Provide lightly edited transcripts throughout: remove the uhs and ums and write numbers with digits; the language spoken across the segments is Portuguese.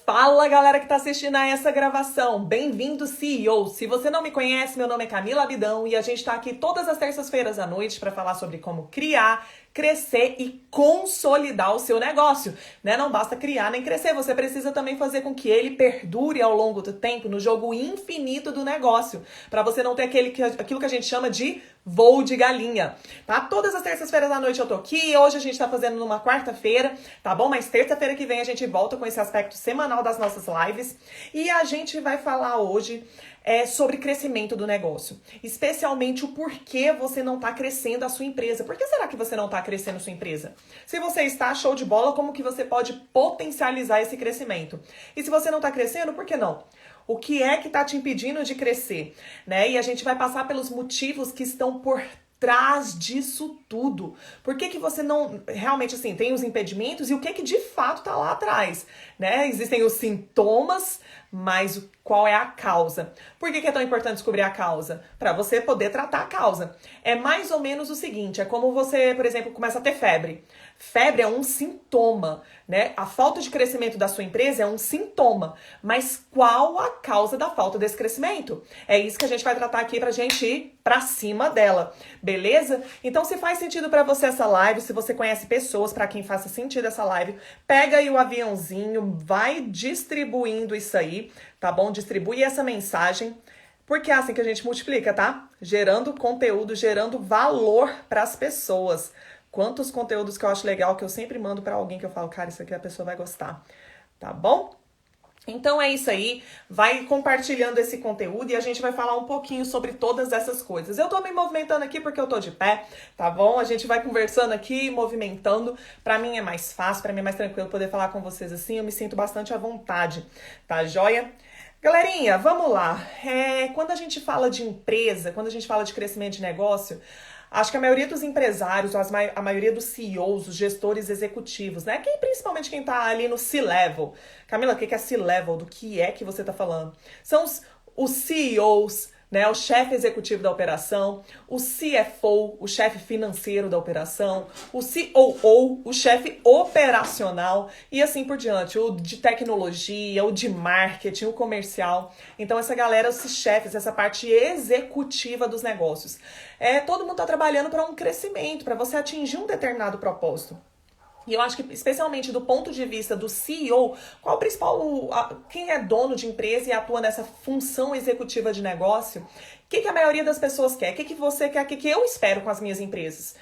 Fala, galera que está assistindo a essa gravação, bem-vindo CEO. Se você não me conhece, meu nome é Camila Abidão e a gente está aqui todas as terças-feiras à noite para falar sobre como criar, crescer e consolidar o seu negócio, né? Não basta criar nem crescer, você precisa também fazer com que ele perdure ao longo do tempo no jogo infinito do negócio, para você não ter aquilo que a gente chama de voo de galinha, tá? Todas as terças-feiras à noite eu tô aqui, hoje a gente tá fazendo numa quarta-feira, tá bom? Mas terça-feira que vem a gente volta com esse aspecto semanal das nossas lives e a gente vai falar hoje sobre crescimento do negócio, especialmente o porquê você não está crescendo a sua empresa. Por que será que você não está crescendo a sua empresa? Se você está show de bola, como que você pode potencializar esse crescimento? E se você não está crescendo, por que não? O que é que está te impedindo de crescer, né? E a gente vai passar pelos motivos que estão por trás disso tudo. Por que você não, realmente assim, tem os impedimentos e o que de fato está lá atrás, né? Existem os sintomas, mas qual é a causa? Por que é tão importante descobrir a causa? Para você poder tratar a causa. É mais ou menos o seguinte, é como você, por exemplo, começa a ter febre. Febre é um sintoma, né? A falta de crescimento da sua empresa é um sintoma. Mas qual a causa da falta desse crescimento? É isso que a gente vai tratar aqui pra gente ir pra cima dela, beleza? Então, se faz sentido pra você essa live, se você conhece pessoas pra quem faça sentido essa live, pega aí o aviãozinho, vai distribuindo isso aí, tá bom? Distribui essa mensagem, porque é assim que a gente multiplica, tá? Gerando conteúdo, gerando valor pras pessoas. Quantos conteúdos que eu acho legal, que eu sempre mando pra alguém que eu falo, cara, isso aqui a pessoa vai gostar, tá bom? Então é isso aí, vai compartilhando esse conteúdo e a gente vai falar um pouquinho sobre todas essas coisas. Eu tô me movimentando aqui porque eu tô de pé, tá bom? A gente vai conversando aqui, movimentando. Pra mim é mais fácil, pra mim é mais tranquilo poder falar com vocês assim, eu me sinto bastante à vontade, tá joia? Galerinha, vamos lá. Quando a gente fala de empresa, quando a gente fala de crescimento de negócio, acho que a maioria dos empresários, a maioria dos CEOs, os gestores executivos, né? Principalmente quem tá ali no C-Level. Camila, o que é C-Level? Do que é que você tá falando? São os CEOs, né? O chefe executivo da operação, o CFO, o chefe financeiro da operação, o COO, o chefe operacional e assim por diante, o de tecnologia, o de marketing, o comercial. Então essa galera, esses chefes, essa parte executiva dos negócios. Todo mundo está trabalhando para um crescimento, para você atingir um determinado propósito. E eu acho que, especialmente do ponto de vista do CEO, qual o principal, quem é dono de empresa e atua nessa função executiva de negócio, o que a maioria das pessoas quer? O que você quer? O que eu espero com as minhas empresas?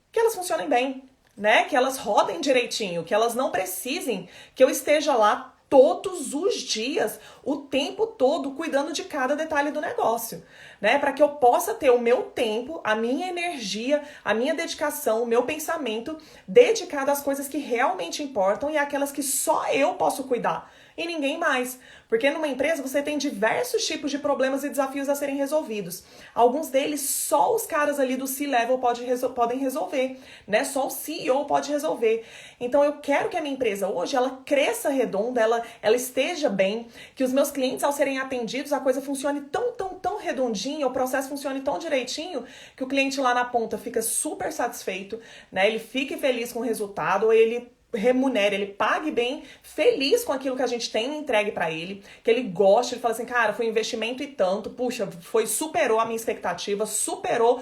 Que elas funcionem bem, né? Que elas rodem direitinho, que elas não precisem que eu esteja lá todos os dias, o tempo todo, cuidando de cada detalhe do negócio, né? Para que eu possa ter o meu tempo, a minha energia, a minha dedicação, o meu pensamento dedicado às coisas que realmente importam e àquelas que só eu posso cuidar e ninguém mais. Porque numa empresa você tem diversos tipos de problemas e desafios a serem resolvidos. Alguns deles só os caras ali do C-Level podem resolver, né? Só o CEO pode resolver. Então eu quero que a minha empresa hoje, ela cresça redonda, ela esteja bem, que os meus clientes ao serem atendidos, a coisa funcione tão redondinha, o processo funcione tão direitinho, que o cliente lá na ponta fica super satisfeito, né? Ele fique feliz com o resultado, ou ele remunere, ele pague bem, feliz com aquilo que a gente tem entregue pra ele, que ele goste, ele fala assim, cara, foi um investimento e tanto, puxa, superou a minha expectativa, superou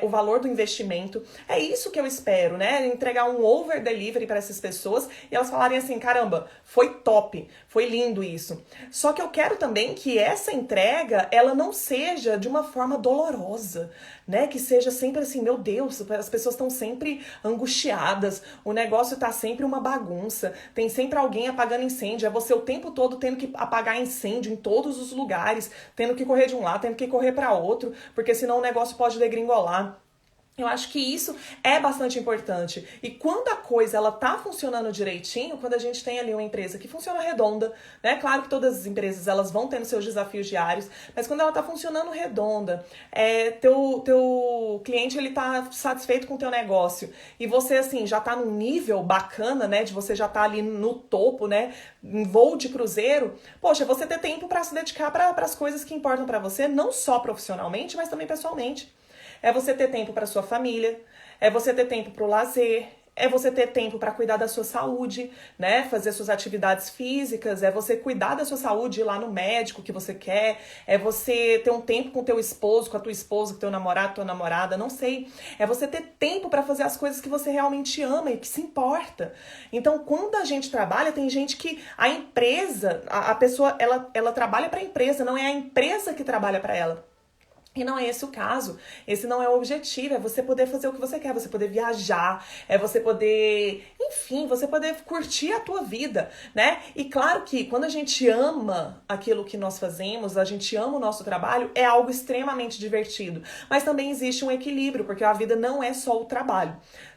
o valor do investimento. É isso que eu espero, né? Entregar um over delivery para essas pessoas e elas falarem assim, caramba, foi top, foi lindo isso. Só que eu quero também que essa entrega, ela não seja de uma forma dolorosa, né? Que seja sempre assim, meu Deus, as pessoas estão sempre angustiadas, o negócio tá sempre uma bagunça, tem sempre alguém apagando incêndio, é você o tempo todo tendo que apagar incêndio em todos os lugares, tendo que correr de um lado, tendo que correr para outro, porque senão o negócio pode degringolar. Eu acho que isso é bastante importante. E quando a coisa ela tá funcionando direitinho, quando a gente tem ali uma empresa que funciona redonda, né? Claro que todas as empresas elas vão tendo seus desafios diários, mas quando ela tá funcionando redonda, teu cliente ele tá satisfeito com o teu negócio e você assim já tá num nível bacana, né? De você já tá ali no topo, né? Em voo de cruzeiro, poxa, você ter tempo para se dedicar para as coisas que importam para você, não só profissionalmente, mas também pessoalmente. É você ter tempo para sua família, é você ter tempo para o lazer, É você ter tempo para cuidar da sua saúde, né? Fazer suas atividades físicas, é você cuidar da sua saúde, ir lá no médico que você quer, é você ter um tempo com teu esposo, com a tua esposa, com teu namorado, tua namorada, não sei. É você ter tempo para fazer as coisas que você realmente ama e que se importa. Então, quando a gente trabalha, tem gente que a empresa, a pessoa, ela trabalha para a empresa, não é a empresa que trabalha para ela. E não é esse o caso, esse não é o objetivo, é você poder fazer o que você quer, você poder viajar, é você poder, enfim, você poder curtir a tua vida, né? E claro que quando a gente ama aquilo que nós fazemos, a gente ama o nosso trabalho, é algo extremamente divertido. Mas também existe um equilíbrio, porque a vida não é só o trabalho.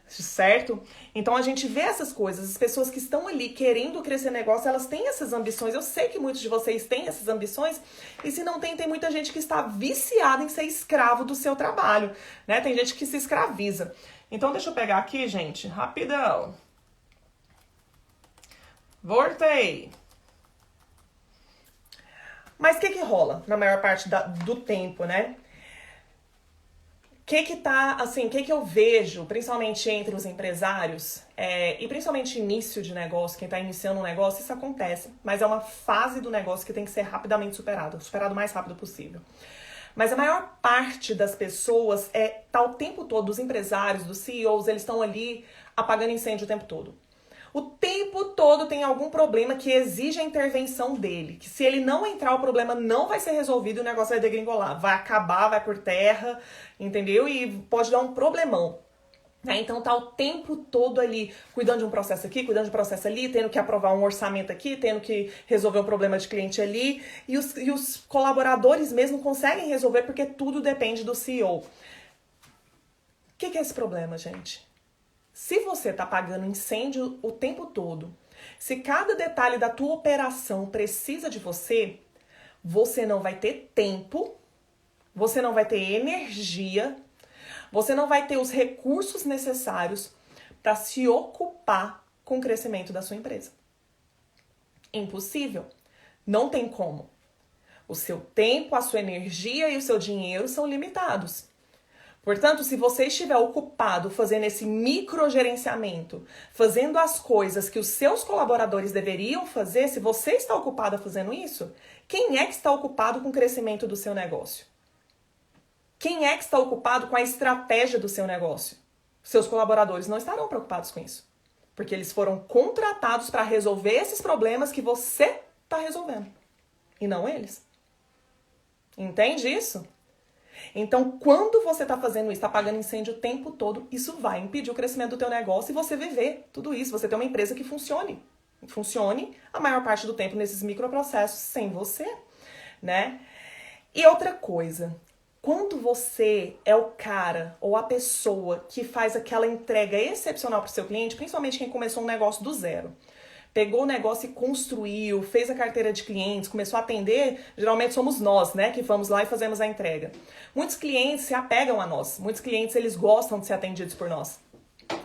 Certo? Então a gente vê essas coisas, as pessoas que estão ali querendo crescer negócio, elas têm essas ambições. Eu sei que muitos de vocês têm essas ambições, e se não tem, tem muita gente que está viciada em ser escravo do seu trabalho, né? Tem gente que se escraviza. Então deixa eu pegar aqui, gente, rapidão. Voltei. Mas o que rola na maior parte do tempo, né? O que eu vejo, principalmente entre os empresários, e principalmente início de negócio, quem está iniciando um negócio, isso acontece, mas é uma fase do negócio que tem que ser rapidamente superado o mais rápido possível. Mas a maior parte das pessoas tá o tempo todo, dos empresários, dos CEOs, eles estão ali apagando incêndio o tempo todo. O tempo todo tem algum problema que exige a intervenção dele. Que se ele não entrar, o problema não vai ser resolvido e o negócio vai degringolar. Vai acabar, vai por terra, entendeu? E pode dar um problemão. Então tá o tempo todo ali, cuidando de um processo aqui, cuidando de um processo ali, tendo que aprovar um orçamento aqui, tendo que resolver um problema de cliente ali. E os colaboradores mesmo conseguem resolver porque tudo depende do CEO. O que é esse problema, gente? Se você está apagando incêndio o tempo todo, se cada detalhe da tua operação precisa de você, você não vai ter tempo, você não vai ter energia, você não vai ter os recursos necessários para se ocupar com o crescimento da sua empresa. Impossível. Não tem como. O seu tempo, a sua energia e o seu dinheiro são limitados. Portanto, se você estiver ocupado fazendo esse microgerenciamento, fazendo as coisas que os seus colaboradores deveriam fazer, se você está ocupado fazendo isso, quem é que está ocupado com o crescimento do seu negócio? Quem é que está ocupado com a estratégia do seu negócio? Seus colaboradores não estarão preocupados com isso, porque eles foram contratados para resolver esses problemas que você está resolvendo, e não eles. Entende isso? Então, quando você está fazendo isso, está apagando incêndio o tempo todo, isso vai impedir o crescimento do teu negócio e você viver tudo isso. Você ter uma empresa que funcione a maior parte do tempo nesses microprocessos sem você, né? E outra coisa, quando você é o cara ou a pessoa que faz aquela entrega excepcional para o seu cliente, principalmente quem começou um negócio do zero, pegou o negócio e construiu, fez a carteira de clientes, começou a atender, geralmente somos nós, né, que vamos lá e fazemos a entrega. Muitos clientes se apegam a nós, muitos clientes eles gostam de ser atendidos por nós.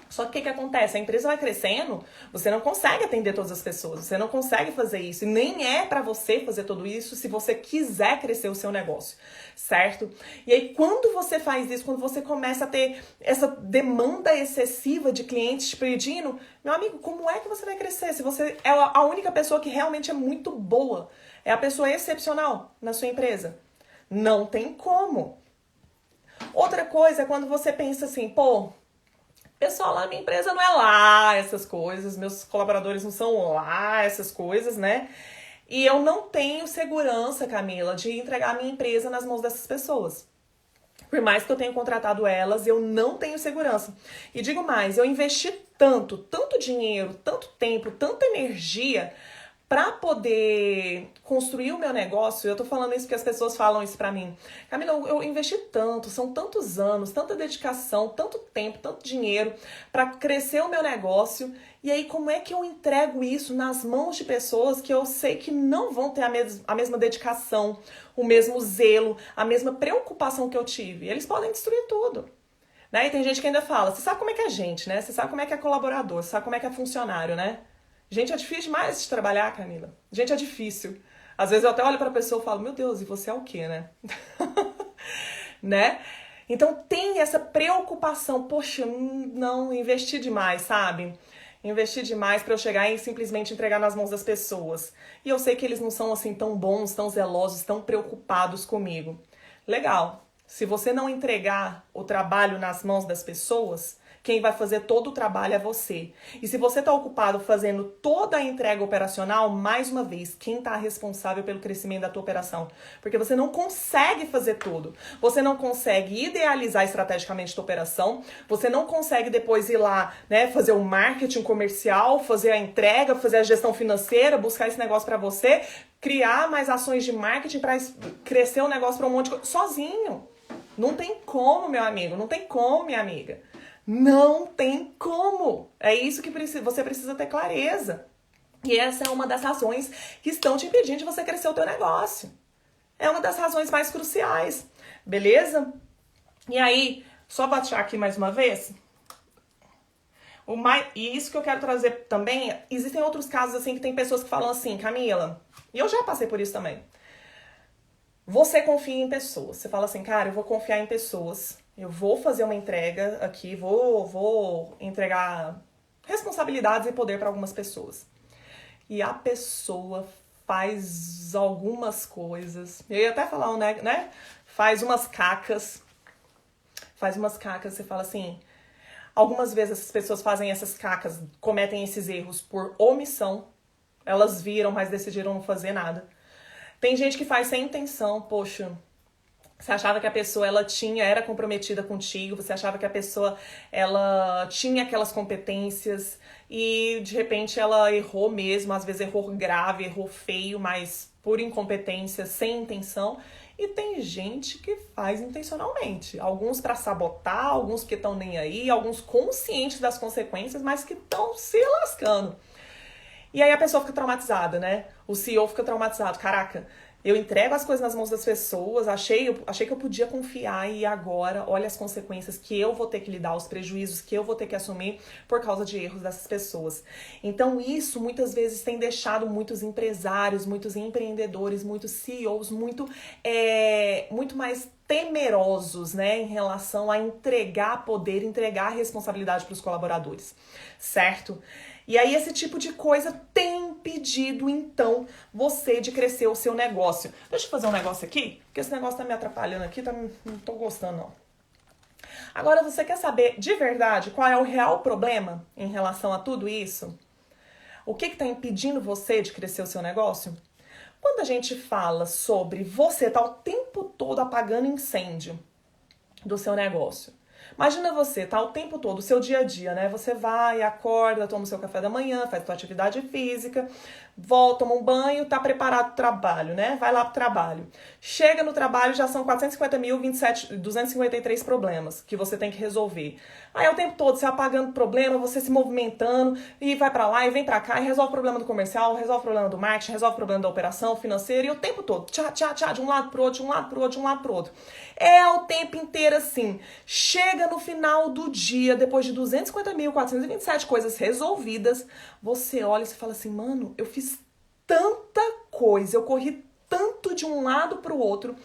Só que o que acontece? A empresa vai crescendo, você não consegue atender todas as pessoas, você não consegue fazer isso. E nem é para você fazer tudo isso se você quiser crescer o seu negócio, certo? E aí, quando você faz isso, quando você começa a ter essa demanda excessiva de clientes te pedindo, meu amigo, como é que você vai crescer se você é a única pessoa que realmente é muito boa, é a pessoa excepcional na sua empresa? Não tem como. Outra coisa é quando você pensa assim, pô, pessoal, lá na minha empresa não é lá essas coisas, meus colaboradores não são lá essas coisas, né? E eu não tenho segurança, Camila, de entregar a minha empresa nas mãos dessas pessoas. Por mais que eu tenha contratado elas, eu não tenho segurança. E digo mais, eu investi tanto dinheiro, tanto tempo, tanta energia para poder construir o meu negócio. Eu tô falando isso porque as pessoas falam isso pra mim. Camila, eu investi tanto, são tantos anos, tanta dedicação, tanto tempo, tanto dinheiro para crescer o meu negócio. E aí, como é que eu entrego isso nas mãos de pessoas que eu sei que não vão ter a mesma dedicação, o mesmo zelo, a mesma preocupação que eu tive? Eles podem destruir tudo. Né? E tem gente que ainda fala, você sabe como é que é gente, né? Você sabe como é que é colaborador, você sabe como é que é funcionário, né? Gente, é difícil demais de trabalhar, Camila. Gente, é difícil. Às vezes eu até olho pra pessoa e falo, meu Deus, e você é o quê, né? Né? Então tem essa preocupação, poxa, não, investi demais, sabe? Investi demais pra eu chegar e simplesmente entregar nas mãos das pessoas. E eu sei que eles não são assim tão bons, tão zelosos, tão preocupados comigo. Legal. Se você não entregar o trabalho nas mãos das pessoas, quem vai fazer todo o trabalho é você. E se você está ocupado fazendo toda a entrega operacional, mais uma vez, quem está responsável pelo crescimento da tua operação? Porque você não consegue fazer tudo. Você não consegue idealizar estrategicamente a tua operação. Você não consegue depois ir lá, né, fazer o marketing comercial, fazer a entrega, fazer a gestão financeira, buscar esse negócio para você, criar mais ações de marketing para crescer o negócio para um monte de coisa sozinho. Não tem como, meu amigo. Não tem como, minha amiga. Não tem como. É isso que você precisa ter clareza. E essa é uma das razões que estão te impedindo de você crescer o teu negócio. É uma das razões mais cruciais. Beleza? E aí, só baixar aqui mais uma vez. E isso que eu quero trazer também, existem outros casos assim que tem pessoas que falam assim, Camila, e eu já passei por isso também. Você confia em pessoas. Você fala assim, cara, eu vou confiar em pessoas. Eu vou fazer uma entrega aqui, vou entregar responsabilidades e poder para algumas pessoas. E a pessoa faz algumas coisas. Eu ia até falar, né? Faz umas cacas. Você fala assim. Algumas vezes essas pessoas fazem essas cacas, cometem esses erros por omissão. Elas viram, mas decidiram não fazer nada. Tem gente que faz sem intenção, poxa. Você achava que a pessoa era comprometida contigo, você achava que a pessoa ela tinha aquelas competências e de repente ela errou mesmo, às vezes errou grave, errou feio, mas por incompetência, sem intenção. E tem gente que faz intencionalmente, alguns para sabotar, alguns que estão nem aí, alguns conscientes das consequências, mas que estão se lascando. E aí a pessoa fica traumatizada, né? O CEO fica traumatizado. Caraca, eu entrego as coisas nas mãos das pessoas, achei que eu podia confiar e agora olha as consequências que eu vou ter que lidar, os prejuízos que eu vou ter que assumir por causa de erros dessas pessoas. Então isso muitas vezes tem deixado muitos empresários, muitos empreendedores, muitos CEOs muito mais temerosos, né, em relação a entregar poder, entregar responsabilidade para os colaboradores, certo? E aí esse tipo de coisa tem impedido, então, você de crescer o seu negócio. Deixa eu fazer um negócio aqui, porque esse negócio tá me atrapalhando aqui, não tô gostando não. Agora, você quer saber de verdade qual é o real problema em relação a tudo isso? O que está impedindo você de crescer o seu negócio? Quando a gente fala sobre você tá o tempo todo apagando incêndio do seu negócio. Imagina você, tá o tempo todo, o seu dia a dia, né? Você vai, acorda, toma o seu café da manhã, faz sua atividade física, volta, toma um banho, tá preparado pro trabalho, né? Vai lá pro trabalho. Chega no trabalho, já são 253 problemas que você tem que resolver. Aí o tempo todo você apagando problema, você se movimentando e vai pra lá e vem pra cá e resolve o problema do comercial, resolve o problema do marketing, resolve o problema da operação financeira e o tempo todo, tchá, de um lado pro outro, de um lado pro outro, de um lado pro outro. É o tempo inteiro assim. Chega no final do dia, depois de 250.427 coisas resolvidas, você olha e você fala assim, mano, eu fiz tanta coisa, eu corri tanto de um lado pro outro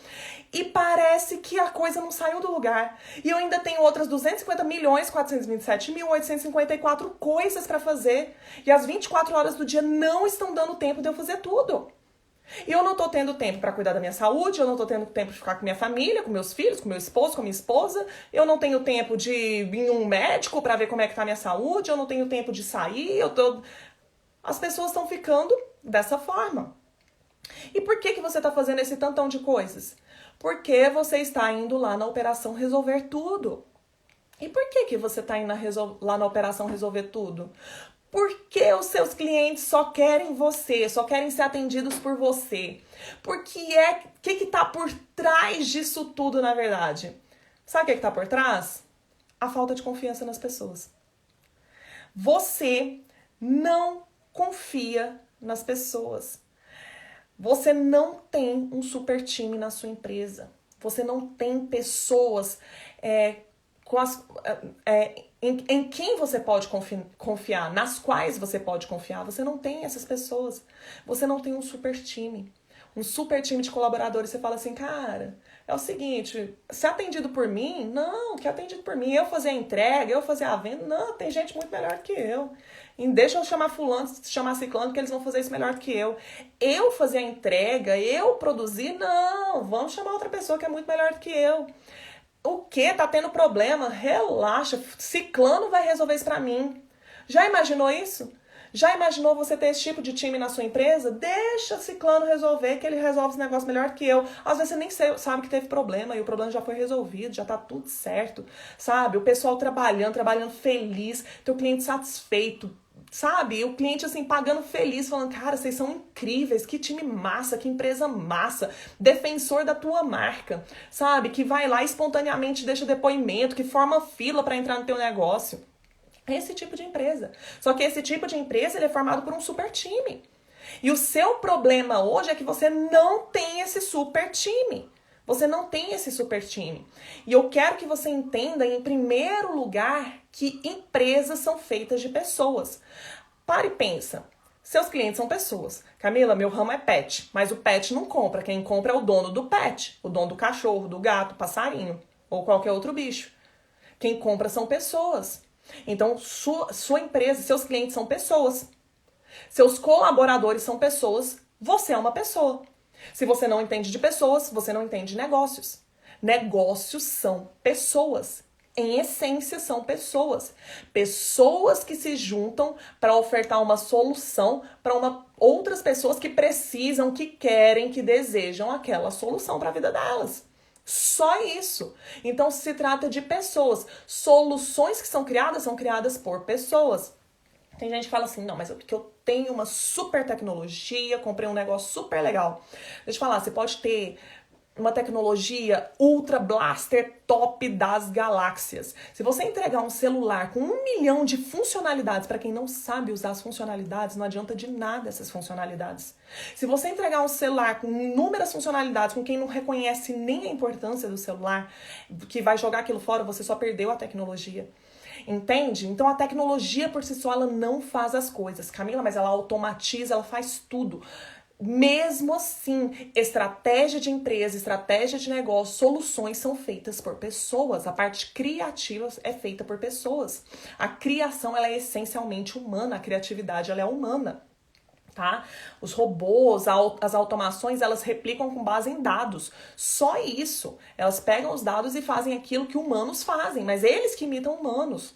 e parece que a coisa não saiu do lugar. E eu ainda tenho outras 250.427.854 coisas pra fazer e as 24 horas do dia não estão dando tempo de eu fazer tudo. E eu não tô tendo tempo pra cuidar da minha saúde, eu não tô tendo tempo de ficar com minha família, com meus filhos, com meu esposo, com a minha esposa, eu não tenho tempo de ir em um médico pra ver como é que tá a minha saúde, eu não tenho tempo de sair, As pessoas estão ficando dessa forma. E por que você tá fazendo esse tantão de coisas? Porque você está indo lá na operação resolver tudo. E por que você tá indo lá na operação resolver tudo? Porque os seus clientes só querem você, só querem ser atendidos por você. Porque o que tá por trás disso tudo, na verdade? Sabe o que tá por trás? A falta de confiança nas pessoas. Você não confia nas pessoas. Você não tem um super time na sua empresa. Você não tem pessoas em quem você pode confiar, nas quais você pode confiar. Você não tem essas pessoas. Você não tem um super time. um super time de colaboradores, você fala assim, cara, é o seguinte, ser atendido por mim? Não, que é atendido por mim. Eu fazer a entrega, eu fazer a venda? Não, tem gente muito melhor que eu. E deixa eu chamar fulano, chamar ciclano, que eles vão fazer isso melhor que eu. Eu fazer a entrega, eu produzir? Não, vamos chamar outra pessoa que é muito melhor que eu. O que? Tá tendo problema? Relaxa, ciclano vai resolver isso pra mim. Já imaginou isso? Já imaginou você ter esse tipo de time na sua empresa? Deixa ciclano resolver, que ele resolve esse negócio melhor que eu. Às vezes você nem sabe que teve problema e o problema já foi resolvido, já tá tudo certo, sabe? O pessoal trabalhando feliz, teu cliente satisfeito, sabe? O cliente, assim, pagando feliz, falando, cara, vocês são incríveis, que time massa, que empresa massa, defensor da tua marca, sabe? Que vai lá espontaneamente, deixa depoimento, que forma fila para entrar no teu negócio. Esse tipo de empresa. Só que esse tipo de empresa, ele é formado por um super time. E o seu problema hoje é que você não tem esse super time. Você não tem esse super time. E eu quero que você entenda, em primeiro lugar, que empresas são feitas de pessoas. Para e pensa. Seus clientes são pessoas. Camila, meu ramo é pet, mas o pet não compra. Quem compra é o dono do pet, o dono do cachorro, do gato, passarinho ou qualquer outro bicho. Quem compra são pessoas. Então, sua empresa, seus clientes são pessoas. Seus colaboradores são pessoas. Você é uma pessoa. Se você não entende de pessoas, você não entende de negócios. Negócios são pessoas. Em essência, são pessoas. Pessoas que se juntam para ofertar uma solução para outras pessoas que precisam, que querem, que desejam aquela solução para a vida delas. Só isso. Então, se trata de pessoas. Soluções que são criadas por pessoas. Tem gente que fala assim, não, mas porque eu tenho uma super tecnologia, comprei um negócio super legal. Deixa eu falar, você pode ter uma tecnologia ultra blaster top das galáxias. Se você entregar um celular com 1 milhão de funcionalidades, para quem não sabe usar as funcionalidades, não adianta de nada essas funcionalidades. Se você entregar um celular com inúmeras funcionalidades, com quem não reconhece nem a importância do celular, que vai jogar aquilo fora, você só perdeu a tecnologia. Entende? Então a tecnologia por si só ela não faz as coisas. Camila, mas ela automatiza, ela faz tudo. Mesmo assim, estratégia de empresa, estratégia de negócio, soluções são feitas por pessoas. A parte criativa é feita por pessoas. A criação ela é essencialmente humana, a criatividade ela é humana. Tá? Os robôs, as automações, elas replicam com base em dados. Só isso. Elas pegam os dados e fazem aquilo que humanos fazem, mas eles que imitam humanos.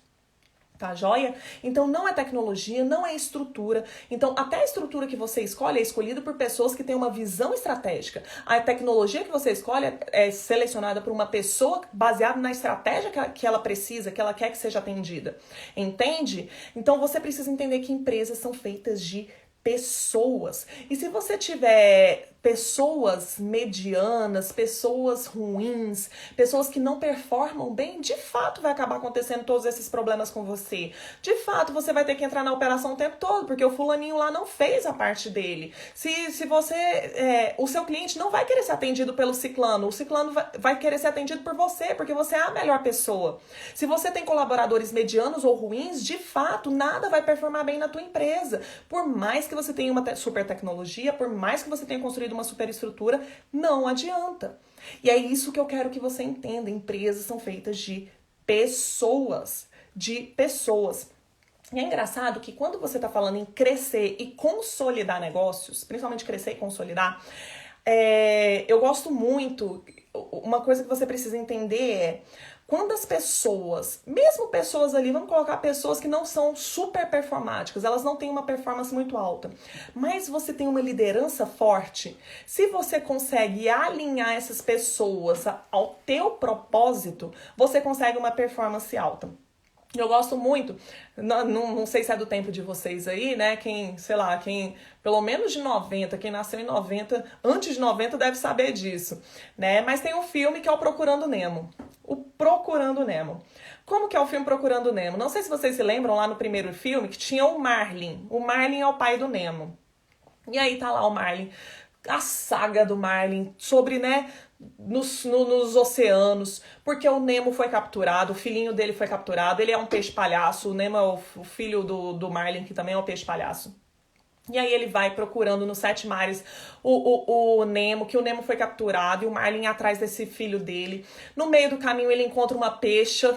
Tá, joia? Então não é tecnologia, não é estrutura. Então até a estrutura que você escolhe é escolhida por pessoas que têm uma visão estratégica. A tecnologia que você escolhe é selecionada por uma pessoa baseada na estratégia que ela precisa, que ela quer que seja atendida. Entende? Então você precisa entender que empresas são feitas de pessoas. E se você tiver pessoas medianas, pessoas ruins, pessoas que não performam bem, de fato vai acabar acontecendo todos esses problemas com você. De fato, você vai ter que entrar na operação o tempo todo, porque o fulaninho lá não fez a parte dele. Se você, o seu cliente não vai querer ser atendido pelo ciclano, o ciclano vai querer ser atendido por você, porque você é a melhor pessoa. Se você tem colaboradores medianos ou ruins, de fato, nada vai performar bem na tua empresa. Por mais que você tenha uma super tecnologia, por mais que você tenha construído uma superestrutura, não adianta. E é isso que eu quero que você entenda. Empresas são feitas de pessoas. De pessoas. E é engraçado que quando você está falando em crescer e consolidar negócios, principalmente crescer e consolidar, eu gosto muito, uma coisa que você precisa entender é quando as pessoas, mesmo pessoas ali, vamos colocar pessoas que não são super performáticas, elas não têm uma performance muito alta, mas você tem uma liderança forte, se você consegue alinhar essas pessoas ao teu propósito, você consegue uma performance alta. Eu gosto muito, não sei se é do tempo de vocês aí, né, quem pelo menos de 90, quem nasceu em 90, antes de 90 deve saber disso, né, mas tem um filme que é o Procurando Nemo. O Procurando Nemo. Como que é o filme Procurando Nemo? Não sei se vocês se lembram lá no primeiro filme que tinha o Marlin. O Marlin é o pai do Nemo. E aí tá lá o Marlin, a saga do Marlin sobre, né, nos oceanos, porque o Nemo foi capturado, o filhinho dele foi capturado, ele é um peixe palhaço, o Nemo é o filho do Marlin, que também é um peixe palhaço. E aí ele vai procurando nos 7 mares o Nemo, que o Nemo foi capturado, e o Marlin atrás desse filho dele. No meio do caminho ele encontra uma peixa,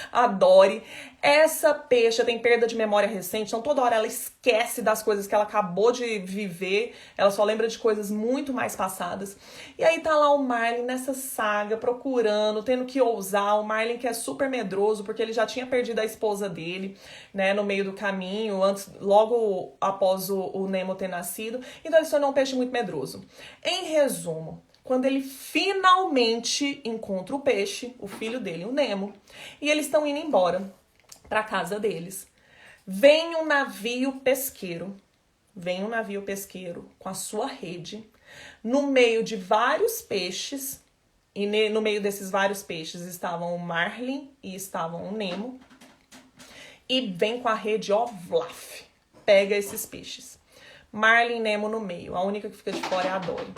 a Dory. Essa peixa tem perda de memória recente, então toda hora ela esquece das coisas que ela acabou de viver, ela só lembra de coisas muito mais passadas. E aí tá lá o Marlin nessa saga, procurando, tendo que ousar. O Marlin que é super medroso, porque ele já tinha perdido a esposa dele, né, no meio do caminho, logo após o Nemo ter nascido. Então ele se tornou um peixe muito medroso. Em resumo, quando ele finalmente encontra o peixe, o filho dele, o Nemo, e eles estão indo embora para casa deles, vem um navio pesqueiro com a sua rede, no meio de vários peixes, e no meio desses vários peixes estavam o Marlin e estavam o Nemo, e vem com a rede, ó, vlaf, pega esses peixes. Marlin e Nemo no meio, a única que fica de fora é a Dory.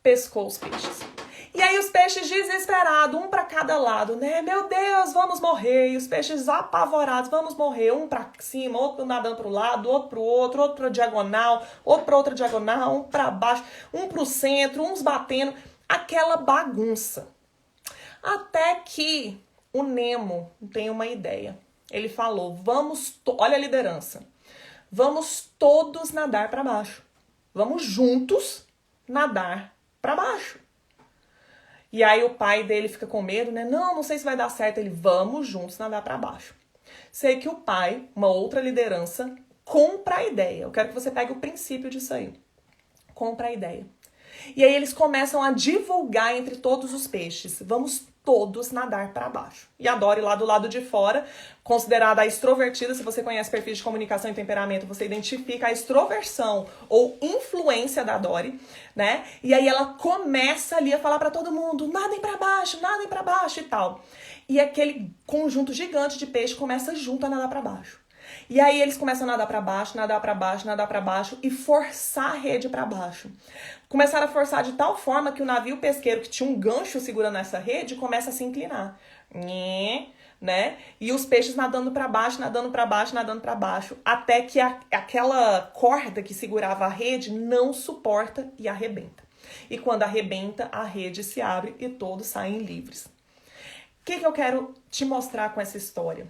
Pescou os peixes. E aí os peixes desesperados, um para cada lado, né? Meu Deus, vamos morrer. E os peixes apavorados, vamos morrer. Um para cima, outro nadando para o lado, outro para o outro para diagonal, outro para outra diagonal, um para baixo, um para o centro, uns batendo. Aquela bagunça. Até que o Nemo tem uma ideia. Ele falou, olha a liderança. Vamos todos nadar para baixo. Vamos juntos nadar para baixo. E aí o pai dele fica com medo, né? Não sei se vai dar certo. Ele, vamos juntos nadar para baixo. Sei que o pai, uma outra liderança, compra a ideia. Eu quero que você pegue o princípio disso aí. Compra a ideia. E aí eles começam a divulgar entre todos os peixes. Vamos todos nadar para baixo. E a Dory lá do lado de fora, considerada a extrovertida, se você conhece perfis de comunicação e temperamento, você identifica a extroversão ou influência da Dory, né? E aí ela começa ali a falar para todo mundo, nadem para baixo e tal. E aquele conjunto gigante de peixe começa junto a nadar para baixo. E aí eles começam a nadar para baixo e forçar a rede para baixo. Começaram a forçar de tal forma que o navio pesqueiro, que tinha um gancho segurando essa rede, começa a se inclinar. Né? E os peixes nadando para baixo, até que aquela corda que segurava a rede não suporta e arrebenta. E quando arrebenta, a rede se abre e todos saem livres. O que eu quero te mostrar com essa história?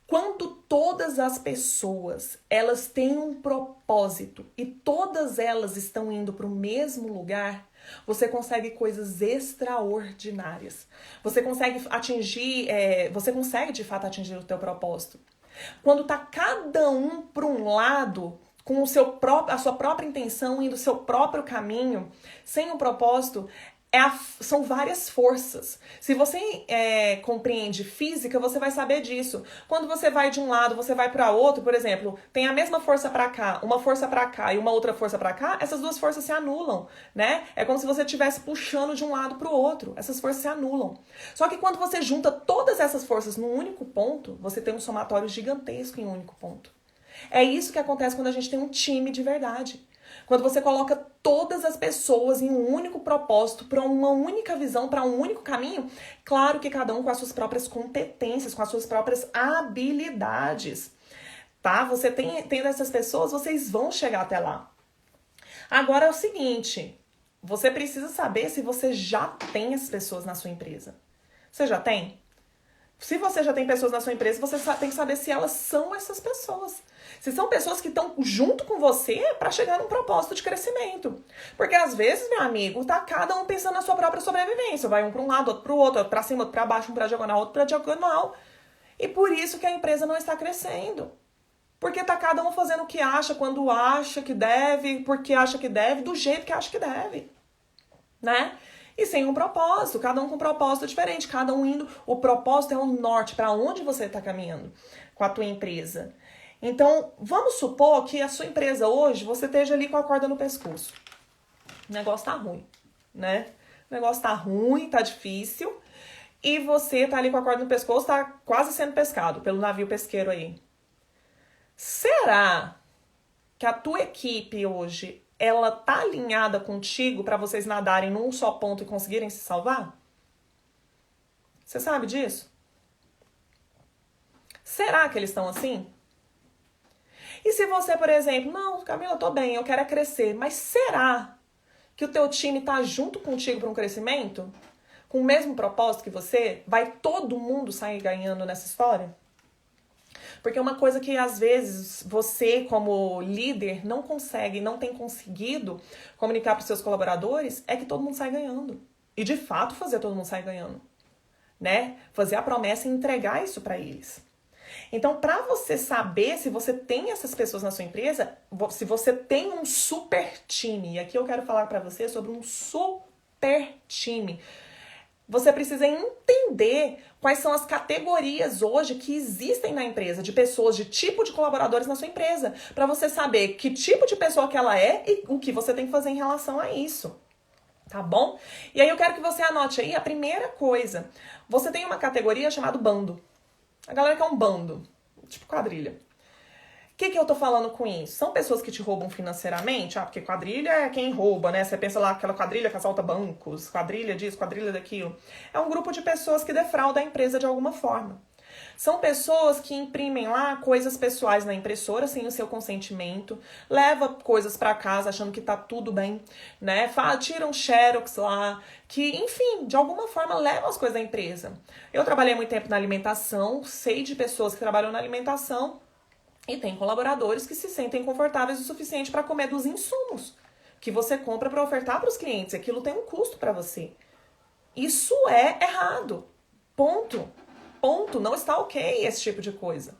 Quando todas as pessoas, elas têm um propósito e todas elas estão indo para o mesmo lugar, você consegue coisas extraordinárias. Você consegue de fato atingir o teu propósito. Quando tá cada um para um lado, com a sua própria intenção, indo o seu próprio caminho, sem um propósito, são várias forças. Se você compreende física, você vai saber disso. Quando você vai de um lado, você vai para outro, por exemplo, tem a mesma força para cá, uma força para cá e uma outra força para cá, essas duas forças se anulam, né? É como se você estivesse puxando de um lado para o outro. Essas forças se anulam. Só que quando você junta todas essas forças num único ponto, você tem um somatório gigantesco em um único ponto. É isso que acontece quando a gente tem um time de verdade. Quando você coloca todas as pessoas em um único propósito, para uma única visão, para um único caminho, claro que cada um com as suas próprias competências, com as suas próprias habilidades, tá? Você tendo essas pessoas, vocês vão chegar até lá. Agora é o seguinte, você precisa saber se você já tem as pessoas na sua empresa. Você já tem? Se você já tem pessoas na sua empresa, você tem que saber se elas são essas pessoas. Se são pessoas que estão junto com você para chegar num propósito de crescimento. Porque às vezes, meu amigo, tá cada um pensando na sua própria sobrevivência. Vai um para um lado, outro para o outro para cima, outro para baixo, um para diagonal, outro para diagonal. E por isso que a empresa não está crescendo. Porque tá cada um fazendo o que acha, quando acha que deve, porque acha que deve, do jeito que acha que deve. Né? E sem um propósito, cada um com um propósito diferente, cada um indo, o propósito é o norte, para onde você está caminhando com a tua empresa. Então, vamos supor que a sua empresa hoje, você esteja ali com a corda no pescoço. O negócio tá ruim, né? O negócio tá ruim, tá difícil, e você tá ali com a corda no pescoço, tá quase sendo pescado pelo navio pesqueiro aí. Será que a tua equipe hoje ela tá alinhada contigo para vocês nadarem num só ponto e conseguirem se salvar? Você sabe disso? Será que eles estão assim? E se você, por exemplo, não, Camila, tô bem, eu quero é crescer, mas será que o teu time tá junto contigo para um crescimento? Com o mesmo propósito que você? Vai todo mundo sair ganhando nessa história? Porque uma coisa que às vezes você, como líder, não consegue, não tem conseguido comunicar para os seus colaboradores é que todo mundo sai ganhando. E de fato fazer todo mundo sair ganhando, né? Fazer a promessa e entregar isso para eles. Então, para você saber se você tem essas pessoas na sua empresa, se você tem um super time, e aqui eu quero falar para você sobre um super time. Você precisa entender quais são as categorias hoje que existem na empresa, de pessoas, de tipo de colaboradores na sua empresa, para você saber que tipo de pessoa que ela é e o que você tem que fazer em relação a isso. Tá bom? E aí eu quero que você anote aí a primeira coisa. Você tem uma categoria chamada bando. A galera quer um bando, tipo quadrilha. O que eu tô falando com isso? São pessoas que te roubam financeiramente? Porque quadrilha é quem rouba, né? Você pensa lá, aquela quadrilha que assalta bancos, quadrilha disso, quadrilha daquilo. É um grupo de pessoas que defraudam a empresa de alguma forma. São pessoas que imprimem lá coisas pessoais na impressora sem o seu consentimento, leva coisas para casa achando que tá tudo bem, né? Tiram xerox lá, que, enfim, de alguma forma levam as coisas da empresa. Eu trabalhei muito tempo na alimentação, sei de pessoas que trabalham na alimentação e tem colaboradores que se sentem confortáveis o suficiente para comer dos insumos que você compra para ofertar para os clientes. Aquilo tem um custo para você. Isso é errado. Ponto. Ponto. Não está ok esse tipo de coisa.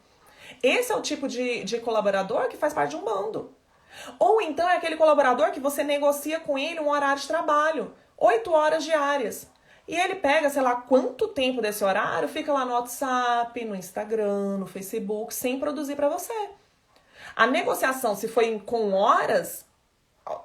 Esse é o tipo de colaborador que faz parte de um bando. Ou então é aquele colaborador que você negocia com ele um horário de trabalho. 8 horas diárias. E ele pega, sei lá, quanto tempo desse horário, fica lá no WhatsApp, no Instagram, no Facebook, sem produzir para você. A negociação, se foi com horas,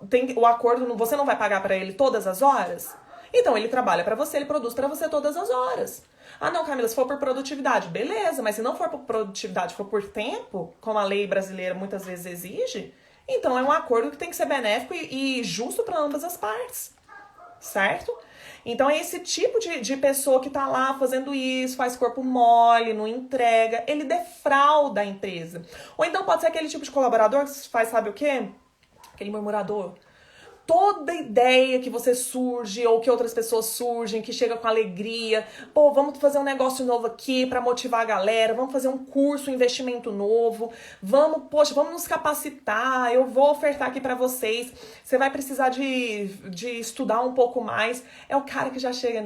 tem o acordo, você não vai pagar para ele todas as horas? Então ele trabalha para você, ele produz para você todas as horas. Ah não, Camila, se for por produtividade, beleza, mas se não for por produtividade, for por tempo, como a lei brasileira muitas vezes exige, então é um acordo que tem que ser benéfico e justo para ambas as partes, certo? Então é esse tipo de pessoa que tá lá fazendo isso, faz corpo mole, não entrega, ele defrauda a empresa. Ou então pode ser aquele tipo de colaborador que faz, sabe o quê? Aquele murmurador. Toda ideia que você surge ou que outras pessoas surgem, que chega com alegria, pô, vamos fazer um negócio novo aqui para motivar a galera, vamos fazer um curso, um investimento novo, vamos nos capacitar, eu vou ofertar aqui para vocês, você vai precisar de estudar um pouco mais. É o cara que já chega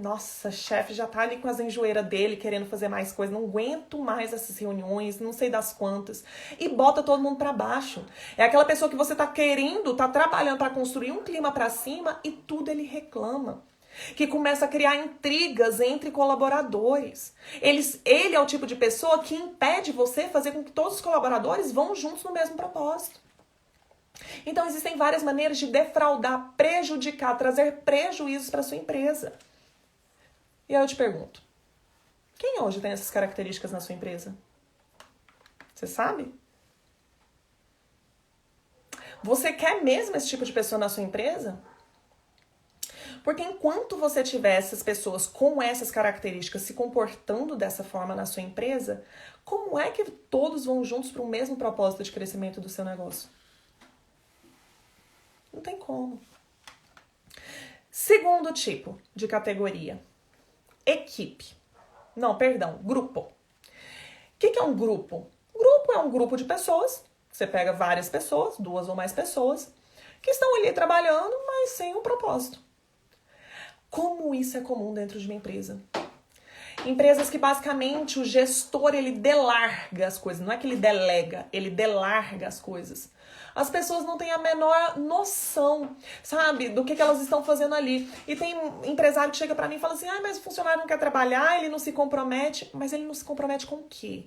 nossa, chefe já tá ali com as enjoeiras dele, querendo fazer mais coisas, não aguento mais essas reuniões, não sei das quantas, e bota todo mundo para baixo. É aquela pessoa que você tá trabalhando para construir um clima para cima e tudo ele reclama. Que começa a criar intrigas entre colaboradores. Ele é o tipo de pessoa que impede você fazer com que todos os colaboradores vão juntos no mesmo propósito. Então existem várias maneiras de defraudar, prejudicar, trazer prejuízos para sua empresa. E aí eu te pergunto, quem hoje tem essas características na sua empresa? Você sabe? Você quer mesmo esse tipo de pessoa na sua empresa? Porque enquanto você tiver essas pessoas com essas características se comportando dessa forma na sua empresa, como é que todos vão juntos para o mesmo propósito de crescimento do seu negócio? Não tem como. Segundo tipo de categoria, equipe. Não, perdão, grupo. O que é um grupo? Grupo é um grupo de pessoas. Você pega várias pessoas, 2 ou mais pessoas, que estão ali trabalhando, mas sem um propósito. Como isso é comum dentro de uma empresa? Empresas que basicamente o gestor, ele delarga as coisas. Não é que ele delega, ele delarga as coisas. As pessoas não têm a menor noção, sabe, do que elas estão fazendo ali. E tem um empresário que chega pra mim e fala assim, mas o funcionário não quer trabalhar, ele não se compromete. Mas ele não se compromete com o quê?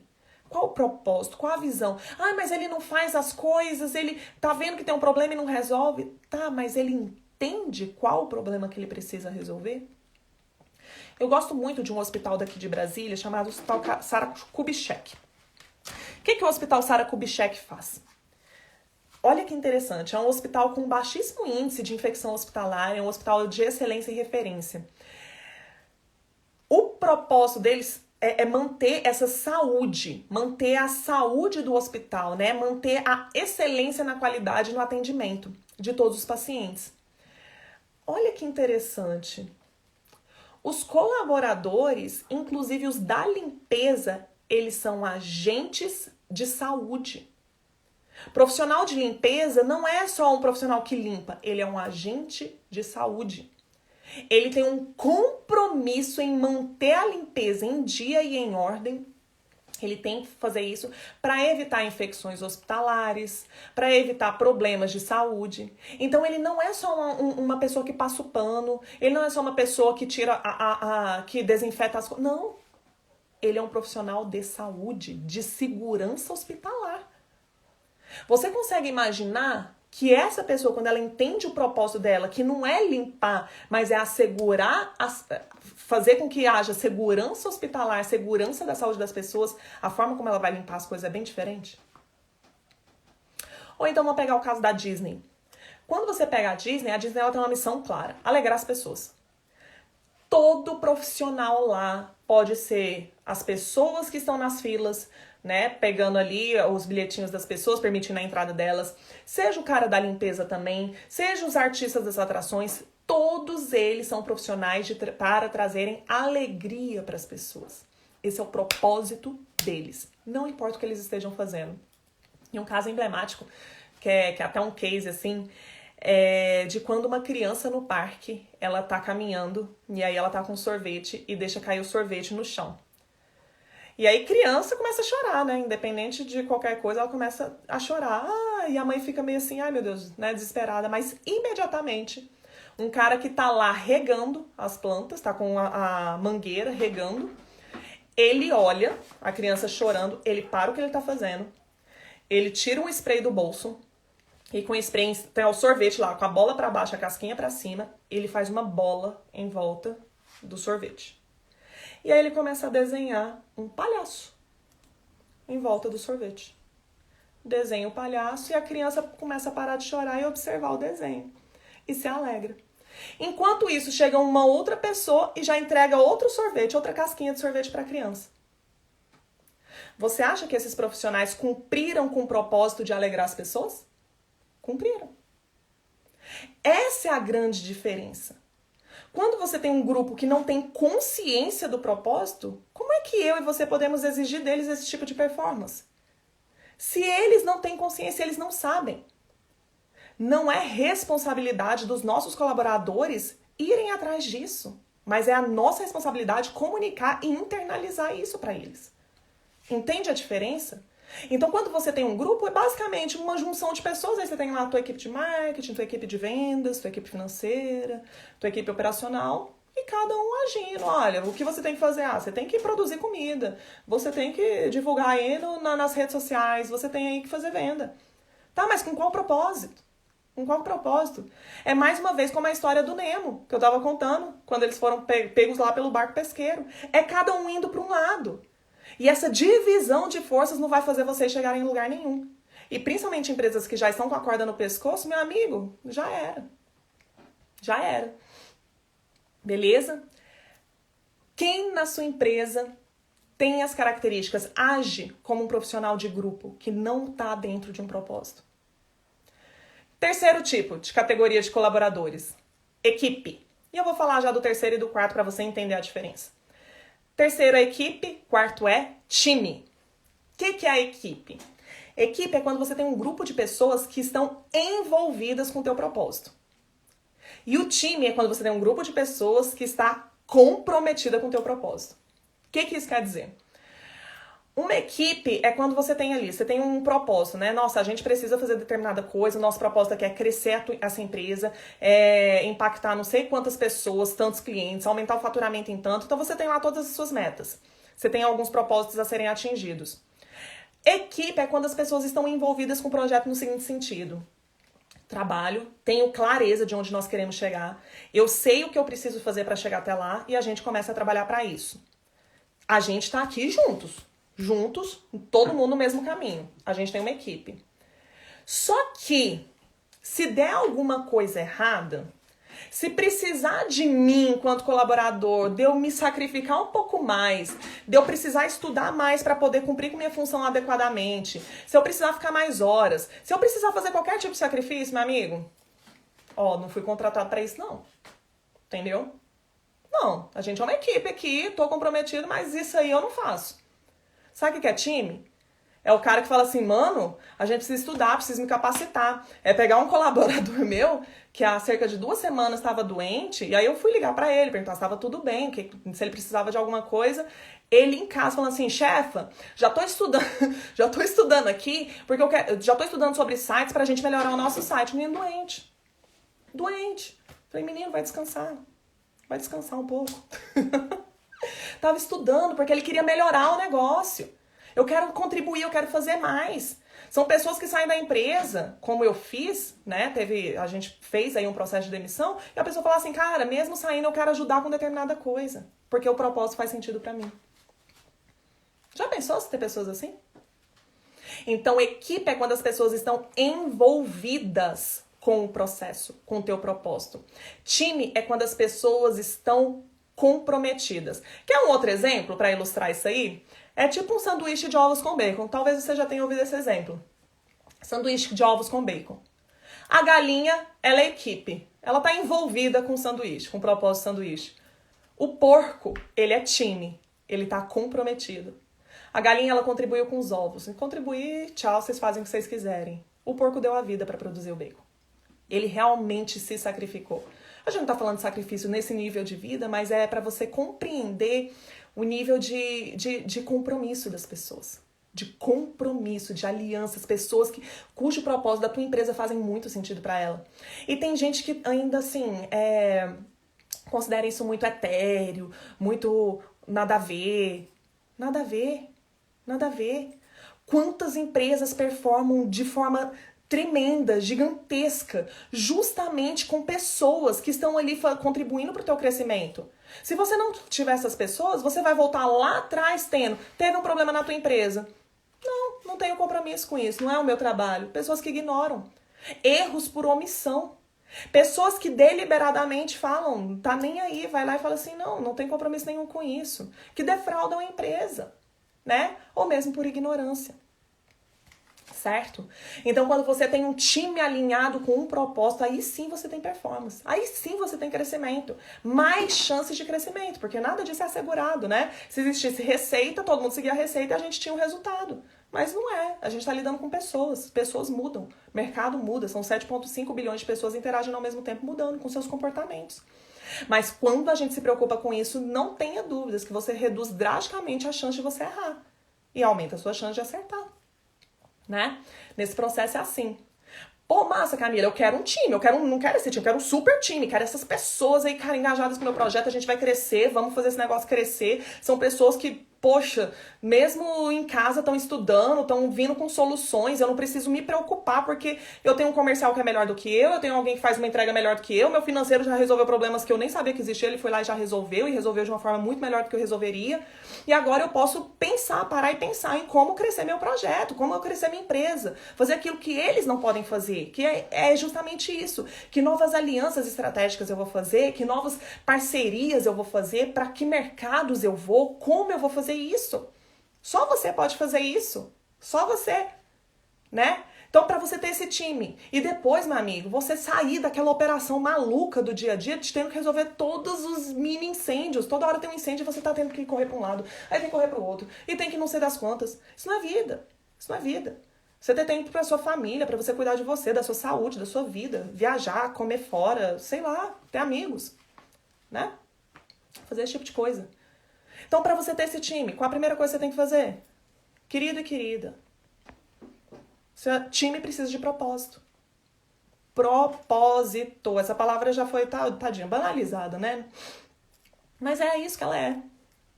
Qual o propósito? Qual a visão? Mas ele não faz as coisas, ele tá vendo que tem um problema e não resolve. Tá, mas ele entende qual o problema que ele precisa resolver? Eu gosto muito de um hospital daqui de Brasília chamado Hospital Sara Kubitschek. O que o Hospital Sara Kubitschek faz? Olha que interessante, é um hospital com baixíssimo índice de infecção hospitalar, é um hospital de excelência e referência. O propósito deles é manter essa saúde, manter a saúde do hospital, né? Manter a excelência na qualidade no atendimento de todos os pacientes. Olha que interessante. Os colaboradores, inclusive os da limpeza, eles são agentes de saúde. Profissional de limpeza não é só um profissional que limpa, ele é um agente de saúde. Ele tem um compromisso em manter a limpeza em dia e em ordem. Ele tem que fazer isso para evitar infecções hospitalares, para evitar problemas de saúde. Então, ele não é só uma pessoa que passa o pano, ele não é só uma pessoa que tira que desinfeta as coisas. Não. Ele é um profissional de saúde, de segurança hospitalar. Você consegue imaginar que essa pessoa, quando ela entende o propósito dela, que não é limpar, mas é assegurar, fazer com que haja segurança hospitalar, segurança da saúde das pessoas, a forma como ela vai limpar as coisas é bem diferente? Ou então vamos pegar o caso da Disney. Quando você pega a Disney ela tem uma missão clara, alegrar as pessoas. Todo profissional lá pode ser as pessoas que estão nas filas, né, pegando ali os bilhetinhos das pessoas, permitindo a entrada delas, seja o cara da limpeza também, seja os artistas das atrações, todos eles são profissionais para trazerem alegria para as pessoas. Esse é o propósito deles, não importa o que eles estejam fazendo. E um caso emblemático, que é até um case assim, de quando uma criança no parque, ela tá caminhando e aí ela tá com sorvete e deixa cair o sorvete no chão. E aí criança começa a chorar, né? Independente de qualquer coisa, ela começa a chorar. E a mãe fica meio assim, ai meu Deus, né? Desesperada. Mas imediatamente, um cara que tá lá regando as plantas, tá com a mangueira regando, ele olha a criança chorando, ele para o que ele tá fazendo, ele tira um spray do bolso, e com o spray tem o sorvete lá, com a bola pra baixo, a casquinha pra cima, ele faz uma bola em volta do sorvete. E aí ele começa a desenhar um palhaço em volta do sorvete. Desenha o palhaço e a criança começa a parar de chorar e observar o desenho. E se alegra. Enquanto isso, chega uma outra pessoa e já entrega outro sorvete, outra casquinha de sorvete para a criança. Você acha que esses profissionais cumpriram com o propósito de alegrar as pessoas? Cumpriram. Essa é a grande diferença. Quando você tem um grupo que não tem consciência do propósito, como é que eu e você podemos exigir deles esse tipo de performance? Se eles não têm consciência, eles não sabem. Não é responsabilidade dos nossos colaboradores irem atrás disso, mas é a nossa responsabilidade comunicar e internalizar isso para eles. Entende a diferença? Então, quando você tem um grupo, é basicamente uma junção de pessoas. Aí você tem lá a tua equipe de marketing, tua equipe de vendas, tua equipe financeira, tua equipe operacional. E cada um agindo. Olha, o que você tem que fazer? Você tem que produzir comida. Você tem que divulgar aí nas redes sociais. Você tem aí que fazer venda. Tá, mas com qual propósito? Com qual propósito? É mais uma vez como a história do Nemo, que eu tava contando, quando eles foram pegos lá pelo barco pesqueiro. É cada um indo para um lado. E essa divisão de forças não vai fazer vocês chegarem em lugar nenhum. E principalmente empresas que já estão com a corda no pescoço, meu amigo, já era. Já era. Beleza? Quem na sua empresa tem as características, age como um profissional de grupo que não está dentro de um propósito? Terceiro tipo de categoria de colaboradores, equipe. E eu vou falar já do terceiro e do quarto para você entender a diferença. Terceiro é equipe, quarto é time. O que é a equipe? Equipe é quando você tem um grupo de pessoas que estão envolvidas com o teu propósito. E o time é quando você tem um grupo de pessoas que está comprometida com o teu propósito. O que isso quer dizer? Uma equipe é quando você tem ali, você tem um propósito, né? Nossa, a gente precisa fazer determinada coisa, o nosso propósito aqui é crescer essa empresa, impactar não sei quantas pessoas, tantos clientes, aumentar o faturamento em tanto. Então você tem lá todas as suas metas. Você tem alguns propósitos a serem atingidos. Equipe é quando as pessoas estão envolvidas com o projeto no seguinte sentido. Trabalho, tenho clareza de onde nós queremos chegar, eu sei o que eu preciso fazer para chegar até lá e a gente começa a trabalhar para isso. A gente está aqui juntos, todo mundo no mesmo caminho. A gente tem uma equipe. Só que, se der alguma coisa errada, Se precisar de mim enquanto colaborador, de eu me sacrificar um pouco mais, de eu precisar estudar mais para poder cumprir com minha função adequadamente, se eu precisar ficar mais horas, se eu precisar fazer qualquer tipo de sacrifício, meu amigo, ó, não fui contratado para isso não. Entendeu? Não, a gente é uma equipe aqui, tô comprometido, mas isso aí eu não faço. Sabe o que é time? É o cara que fala assim, mano, a gente precisa estudar, precisa me capacitar. É pegar um colaborador meu, que há cerca de 2 semanas estava doente, e aí eu fui ligar pra ele, perguntar se estava tudo bem, se ele precisava de alguma coisa. Ele em casa falando assim, chefa, já tô estudando, já tô estudando aqui, porque já tô estudando sobre sites pra gente melhorar o nosso site. Menino doente. Doente. Falei, menino, vai descansar. Vai descansar um pouco. Tava estudando porque ele queria melhorar o negócio. Eu quero contribuir, eu quero fazer mais. São pessoas que saem da empresa, como eu fiz, né? A gente fez aí um processo de demissão, e a pessoa fala assim, cara, mesmo saindo eu quero ajudar com determinada coisa, porque o propósito faz sentido pra mim. Já pensou se ter pessoas assim? Então, equipe é quando as pessoas estão envolvidas com o processo, com o teu propósito. Time é quando as pessoas estão comprometidas. Quer um outro exemplo para ilustrar isso aí? É tipo um sanduíche de ovos com bacon. Talvez você já tenha ouvido esse exemplo. Sanduíche de ovos com bacon. A galinha, ela é equipe. Ela está envolvida com o sanduíche, com o propósito do sanduíche. O porco, ele é time. Ele está comprometido. A galinha, ela contribuiu com os ovos. E contribuir, tchau, vocês fazem o que vocês quiserem. O porco deu a vida para produzir o bacon. Ele realmente se sacrificou. A gente não está falando de sacrifício nesse nível de vida, mas é para você compreender o nível de compromisso das pessoas. De compromisso, de alianças, pessoas cujo propósito da tua empresa fazem muito sentido para ela. E tem gente que ainda assim considera isso muito etéreo, muito nada a ver. Nada a ver. Nada a ver. Quantas empresas performam de forma tremenda, gigantesca, justamente com pessoas que estão ali contribuindo para o teu crescimento. Se você não tiver essas pessoas, você vai voltar lá atrás teve um problema na tua empresa. Não tenho compromisso com isso, não é o meu trabalho. Pessoas que ignoram. Erros por omissão. Pessoas que deliberadamente falam, tá nem aí, vai lá e fala assim, não tem compromisso nenhum com isso. Que defraudam a empresa, né? Ou mesmo por ignorância. Certo? Então, quando você tem um time alinhado com um propósito, aí sim você tem performance. Aí sim você tem crescimento. Mais chances de crescimento, porque nada disso é assegurado, né? Se existisse receita, todo mundo seguia a receita e a gente tinha um resultado. Mas não é. A gente está lidando com pessoas. Pessoas mudam. Mercado muda. São 7,5 bilhões de pessoas interagindo ao mesmo tempo, mudando com seus comportamentos. Mas quando a gente se preocupa com isso, não tenha dúvidas que você reduz drasticamente a chance de você errar. E aumenta a sua chance de acertar. Né? Nesse processo é assim. Pô, massa, Camila, eu quero um time, não quero esse time, eu quero um super time, quero essas pessoas aí, cara, engajadas com o meu projeto, a gente vai crescer, vamos fazer esse negócio crescer. São pessoas que, poxa, mesmo em casa estão estudando, estão vindo com soluções, eu não preciso me preocupar porque eu tenho um comercial que é melhor do que eu tenho alguém que faz uma entrega melhor do que eu, meu financeiro já resolveu problemas que eu nem sabia que existia, ele foi lá e já resolveu, e resolveu de uma forma muito melhor do que eu resolveria. E agora eu posso parar e pensar em como crescer meu projeto, como eu crescer minha empresa, fazer aquilo que eles não podem fazer, que é justamente isso. Que novas alianças estratégicas eu vou fazer, que novas parcerias eu vou fazer, para que mercados eu vou, como eu vou fazer isso. Só você pode fazer isso. Só você, né? Então, para você ter esse time. E depois, meu amigo, você sair daquela operação maluca do dia a dia, de tendo que resolver todos os mini incêndios. Toda hora tem um incêndio e você tá tendo que correr para um lado, aí tem que correr para o outro. E tem que não ser das contas. Isso não é vida. Isso não é vida. Você ter tempo pra sua família, pra você cuidar de você, da sua saúde, da sua vida. Viajar, comer fora, sei lá, ter amigos, né? Fazer esse tipo de coisa. Então, pra você ter esse time, qual a primeira coisa que você tem que fazer? Querido e querida, seu time precisa de propósito. Propósito. Essa palavra já foi, tadinha, banalizada, né? Mas é isso que ela é.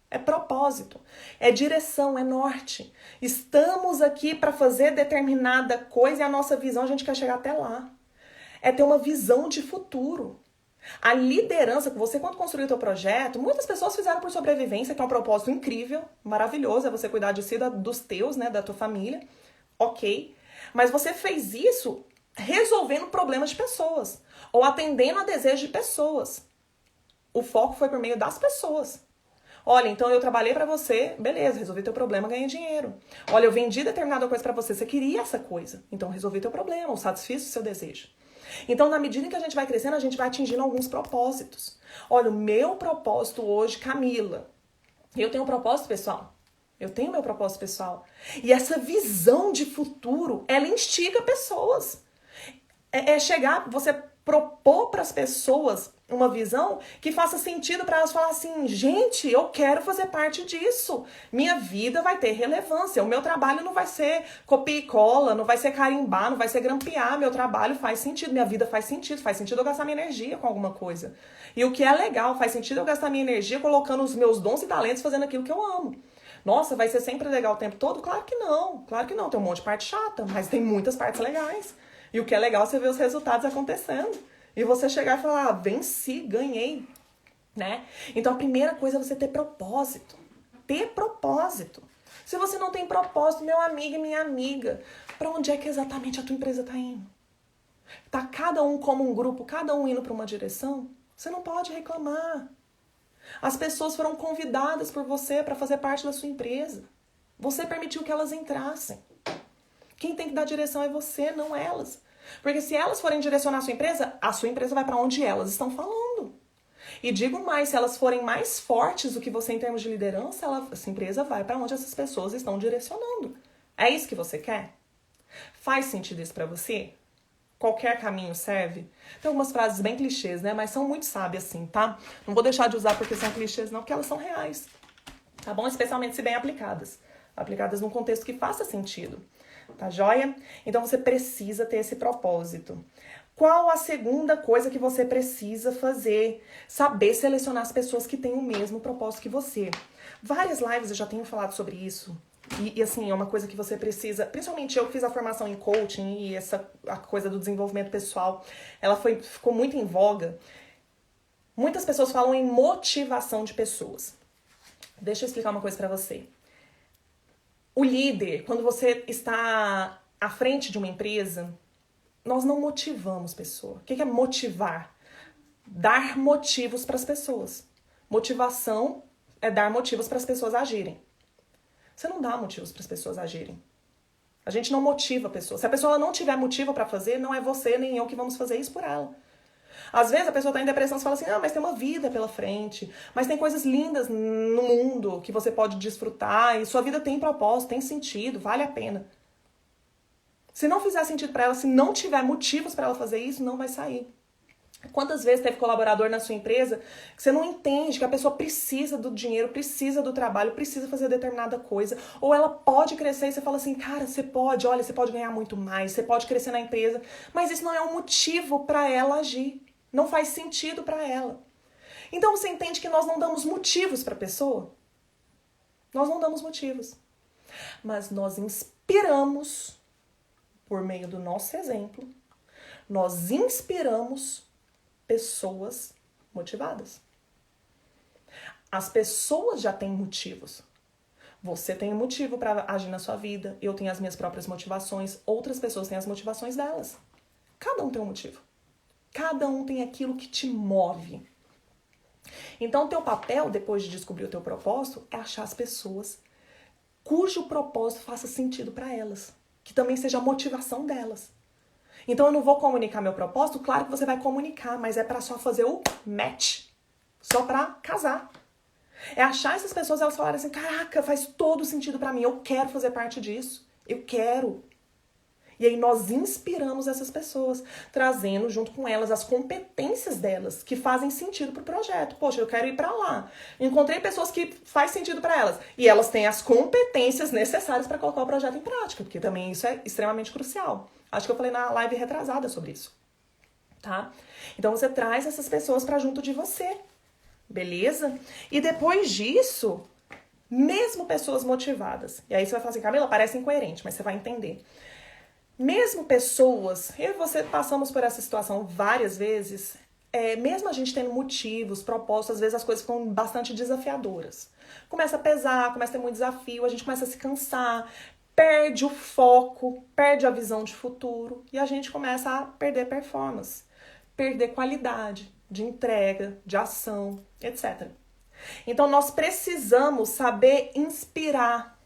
É propósito, é direção, é norte. Estamos aqui para fazer determinada coisa e a nossa visão, a gente quer chegar até lá. É ter uma visão de futuro. A liderança, que você quando construiu o teu projeto, muitas pessoas fizeram por sobrevivência, que é um propósito incrível, maravilhoso, é você cuidar de si, dos teus, né, da tua família. Ok. Mas você fez isso resolvendo problemas de pessoas ou atendendo a desejos de pessoas. O foco foi por meio das pessoas. Olha, então eu trabalhei pra você, beleza, resolvi teu problema, ganhei dinheiro. Olha, eu vendi determinada coisa pra você, você queria essa coisa, então resolvi teu problema, ou satisfiz o seu desejo. Então, na medida em que a gente vai crescendo, a gente vai atingindo alguns propósitos. Olha, o meu propósito hoje, Camila, eu tenho um propósito pessoal. Eu tenho meu propósito pessoal. E essa visão de futuro, ela instiga pessoas. É chegar, você propor para as pessoas uma visão que faça sentido para elas falar assim, gente, eu quero fazer parte disso. Minha vida vai ter relevância. O meu trabalho não vai ser copia e cola, não vai ser carimbar, não vai ser grampear. Meu trabalho faz sentido, minha vida faz sentido eu gastar minha energia com alguma coisa. E o que é legal, faz sentido eu gastar minha energia colocando os meus dons e talentos fazendo aquilo que eu amo. Nossa, vai ser sempre legal o tempo todo? Claro que não, tem um monte de parte chata, mas tem muitas partes legais. E o que é legal é você ver os resultados acontecendo. E você chegar e falar, venci, ganhei, né? Então a primeira coisa é você ter propósito. Ter propósito. Se você não tem propósito, meu amigo e minha amiga, para onde é que exatamente a tua empresa tá indo? Tá cada um como um grupo, cada um indo para uma direção? Você não pode reclamar. As pessoas foram convidadas por você para fazer parte da sua empresa. Você permitiu que elas entrassem. Quem tem que dar direção é você, não elas. Porque se elas forem direcionar a sua empresa vai para onde elas estão falando. E digo mais, se elas forem mais fortes do que você em termos de liderança, essa empresa vai para onde essas pessoas estão direcionando. É isso que você quer? Faz sentido isso para você? Qualquer caminho serve? Tem algumas frases bem clichês, né? Mas são muito sábias, sim, tá? Não vou deixar de usar porque são clichês, não, porque elas são reais. Tá bom? Especialmente se bem aplicadas. Aplicadas num contexto que faça sentido. Tá joia? Então você precisa ter esse propósito. Qual a segunda coisa que você precisa fazer? Saber selecionar as pessoas que têm o mesmo propósito que você. Várias lives eu já tenho falado sobre isso. E assim, é uma coisa que você precisa, principalmente eu que fiz a formação em coaching e a coisa do desenvolvimento pessoal, ela ficou muito em voga. Muitas pessoas falam em motivação de pessoas. Deixa eu explicar uma coisa pra você. O líder, quando você está à frente de uma empresa, nós não motivamos pessoa. O que é motivar? Dar motivos para as pessoas. Motivação é dar motivos para as pessoas agirem. Você não dá motivos para as pessoas agirem. A gente não motiva a pessoa. Se a pessoa não tiver motivo para fazer, não é você nem eu que vamos fazer isso por ela. Às vezes a pessoa está em depressão e fala assim, mas tem uma vida pela frente, mas tem coisas lindas no mundo que você pode desfrutar e sua vida tem propósito, tem sentido, vale a pena. Se não fizer sentido para ela, se não tiver motivos para ela fazer isso, não vai sair. Quantas vezes teve colaborador na sua empresa que você não entende que a pessoa precisa do dinheiro, precisa do trabalho, precisa fazer determinada coisa, ou ela pode crescer e você fala assim, cara, você pode, olha, você pode ganhar muito mais, você pode crescer na empresa, mas isso não é um motivo para ela agir. Não faz sentido para ela. Então você entende que nós não damos motivos para a pessoa? Nós não damos motivos. Mas nós inspiramos, por meio do nosso exemplo, nós inspiramos pessoas motivadas. As pessoas já têm motivos. Você tem um motivo para agir na sua vida, eu tenho as minhas próprias motivações, outras pessoas têm as motivações delas. Cada um tem um motivo. Cada um tem aquilo que te move. Então, o teu papel, depois de descobrir o teu propósito, é achar as pessoas cujo propósito faça sentido para elas. Que também seja a motivação delas. Então, eu não vou comunicar meu propósito, claro que você vai comunicar, mas é para só fazer o match. Só para casar. É achar essas pessoas, elas falarem assim, caraca, faz todo sentido para mim, eu quero fazer parte disso. Eu quero. E aí nós inspiramos essas pessoas, trazendo junto com elas as competências delas, que fazem sentido pro projeto. Poxa, eu quero ir para lá. Encontrei pessoas que faz sentido para elas. E elas têm as competências necessárias para colocar o projeto em prática, porque também isso é extremamente crucial. Acho que eu falei na live retrasada sobre isso. Tá? Então você traz essas pessoas para junto de você. Beleza? E depois disso, mesmo pessoas motivadas. E aí você vai falar assim, Camila, parece incoerente, mas você vai entender. Mesmo pessoas, eu e você passamos por essa situação várias vezes, mesmo a gente tendo motivos, propósitos, às vezes as coisas ficam bastante desafiadoras. Começa a pesar, começa a ter muito desafio, a gente começa a se cansar, perde o foco, perde a visão de futuro e a gente começa a perder performance, perder qualidade de entrega, de ação, etc. Então nós precisamos saber inspirar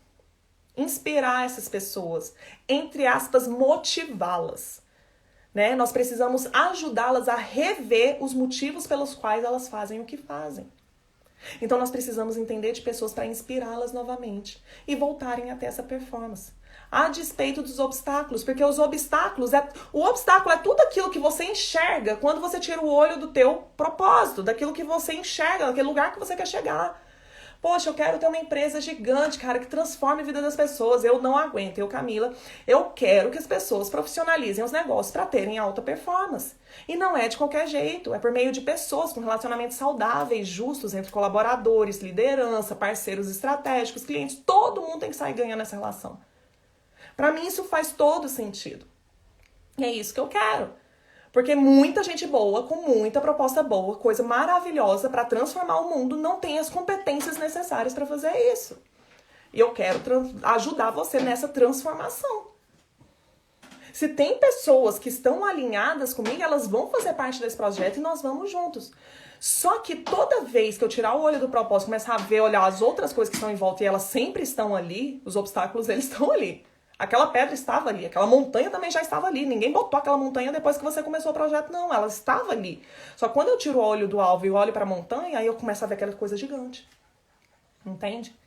essas pessoas, entre aspas, motivá-las. Né? Nós precisamos ajudá-las a rever os motivos pelos quais elas fazem o que fazem. Então nós precisamos entender de pessoas para inspirá-las novamente e voltarem a ter essa performance. A despeito dos obstáculos, porque o obstáculo é tudo aquilo que você enxerga quando você tira o olho do teu propósito, daquilo que você enxerga, daquele lugar que você quer chegar. Poxa, eu quero ter uma empresa gigante, cara, que transforme a vida das pessoas. Eu não aguento, Camila, eu quero que as pessoas profissionalizem os negócios para terem alta performance. E não é de qualquer jeito, é por meio de pessoas com relacionamentos saudáveis, justos entre colaboradores, liderança, parceiros estratégicos, clientes. Todo mundo tem que sair ganhando essa relação. Para mim isso faz todo sentido. E é isso que eu quero. Porque muita gente boa, com muita proposta boa, coisa maravilhosa para transformar o mundo, não tem as competências necessárias para fazer isso. E eu quero ajudar você nessa transformação. Se tem pessoas que estão alinhadas comigo, elas vão fazer parte desse projeto e nós vamos juntos. Só que toda vez que eu tirar o olho do propósito, começar a olhar as outras coisas que estão em volta e elas sempre estão ali, os obstáculos, eles estão ali. Aquela pedra estava ali, aquela montanha também já estava ali. Ninguém botou aquela montanha depois que você começou o projeto, não. Ela estava ali. Só que quando eu tiro o olho do alvo e olho para a montanha, aí eu começo a ver aquela coisa gigante. Entende?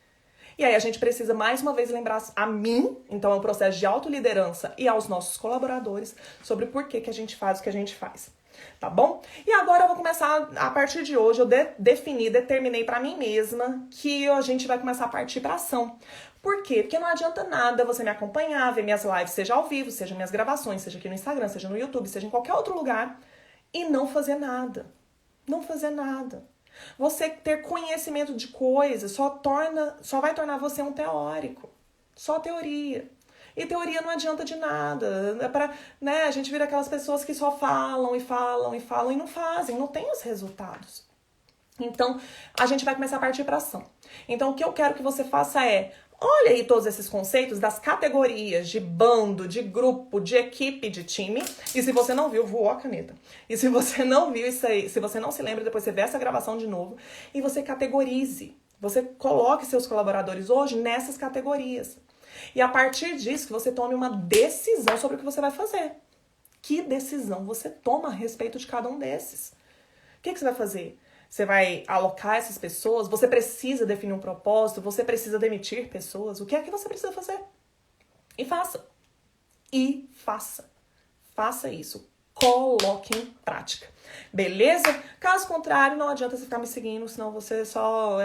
E aí a gente precisa mais uma vez lembrar a mim, então é um processo de autoliderança, e aos nossos colaboradores sobre por que a gente faz o que a gente faz. Tá bom? E agora eu vou começar, a partir de hoje, eu determinei pra mim mesma que a gente vai começar a partir pra ação. Por quê? Porque não adianta nada você me acompanhar, ver minhas lives, seja ao vivo, seja minhas gravações, seja aqui no Instagram, seja no YouTube, seja em qualquer outro lugar, e não fazer nada. Não fazer nada. Você ter conhecimento de coisas só vai tornar você um teórico. Só teoria. E teoria não adianta de nada. A gente vira aquelas pessoas que só falam e falam e falam e não fazem, não tem os resultados. Então, a gente vai começar a partir para ação. Então, o que eu quero que você faça é, olha aí todos esses conceitos das categorias de bando, de grupo, de equipe, de time. E se você não viu, voou a caneta. E se você não viu isso aí, se você não se lembra, depois você vê essa gravação de novo e você categorize. Você coloque seus colaboradores hoje nessas categorias. E a partir disso, que você tome uma decisão sobre o que você vai fazer. Que decisão você toma a respeito de cada um desses? O que você vai fazer? Você vai alocar essas pessoas? Você precisa definir um propósito? Você precisa demitir pessoas? O que é que você precisa fazer? E faça. Faça isso. Coloque em prática. Beleza? Caso contrário, não adianta você ficar me seguindo, senão você só...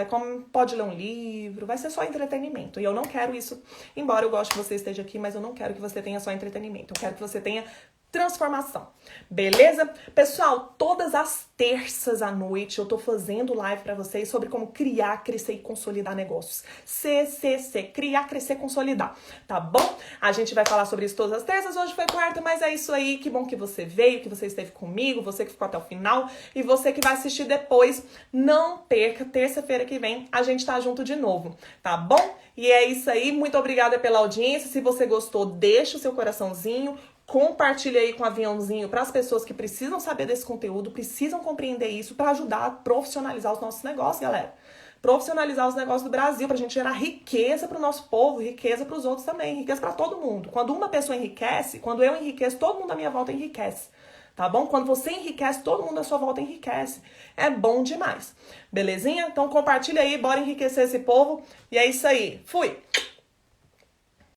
pode ler um livro, vai ser só entretenimento. E eu não quero isso, embora eu goste que você esteja aqui, mas eu não quero que você tenha só entretenimento. Eu quero que você tenha transformação. Beleza? Pessoal, todas as terças à noite eu tô fazendo live pra vocês sobre como criar, crescer e consolidar negócios. CCC, criar, crescer, consolidar. Tá bom? A gente vai falar sobre isso todas as terças. Hoje foi quarta, mas é isso aí. Que bom que você veio, que você esteve comigo, você que ficou até o final e você que vai assistir depois. Não perca, terça-feira que vem a gente tá junto de novo, tá bom? E é isso aí. Muito obrigada pela audiência. Se você gostou, deixa o seu coraçãozinho. Compartilha aí com o aviãozinho para as pessoas que precisam saber desse conteúdo, precisam compreender isso para ajudar a profissionalizar os nossos negócios, galera. Profissionalizar os negócios do Brasil, pra gente gerar riqueza pro nosso povo, riqueza pros outros também, riqueza pra todo mundo. Quando uma pessoa enriquece, quando eu enriqueço, todo mundo à minha volta enriquece. Tá bom? Quando você enriquece, todo mundo à sua volta enriquece. É bom demais. Belezinha? Então compartilha aí, bora enriquecer esse povo. E é isso aí. Fui!